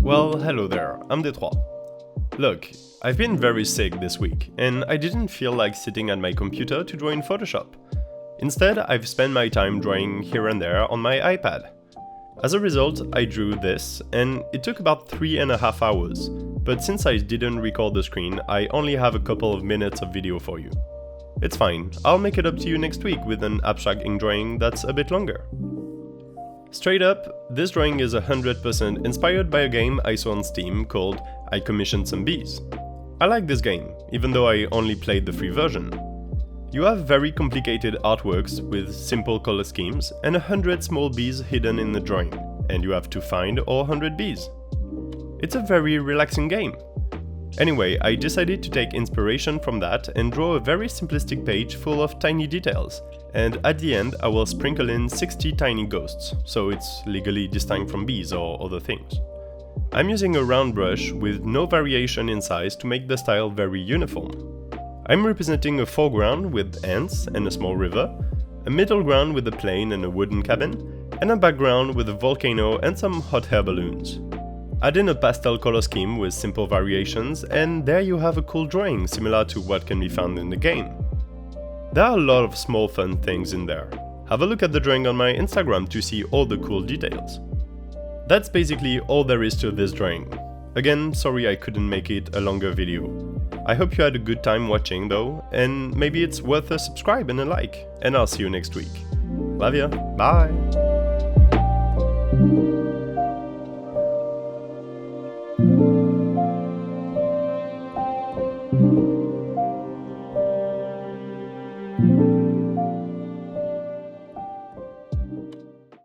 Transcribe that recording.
Well, hello there, I'm Détroit. Look, I've been very sick this week, and I didn't feel like sitting at my computer to draw in Photoshop. Instead, I've spent my time drawing here and there on my iPad. As a result, I drew this, and it took about 3.5 hours, but since I didn't record the screen, I only have a couple of minutes of video for you. It's fine, I'll make it up to you next week with an abstract ink drawing that's a bit longer. Straight up, this drawing is 100% inspired by a game I saw on Steam called I Commissioned Some Bees. I like this game, even though I only played the free version. You have very complicated artworks with simple color schemes and 100 small bees hidden in the drawing, and you have to find all 100 bees. It's a very relaxing game. Anyway, I decided to take inspiration from that and draw a very simplistic page full of tiny details, and at the end I will sprinkle in 60 tiny ghosts, so it's legally distinct from bees or other things. I'm using a round brush with no variation in size to make the style very uniform. I'm representing a foreground with ants and a small river, a middle ground with a plane and a wooden cabin, and a background with a volcano and some hot air balloons. Add in a pastel color scheme with simple variations, and there you have a cool drawing similar to what can be found in the game. There are a lot of small fun things in there. Have a look at the drawing on my Instagram to see all the cool details. That's basically all there is to this drawing. Again, sorry I couldn't make it a longer video. I hope you had a good time watching though, and maybe it's worth a subscribe and a like, and I'll see you next week. Love ya, bye!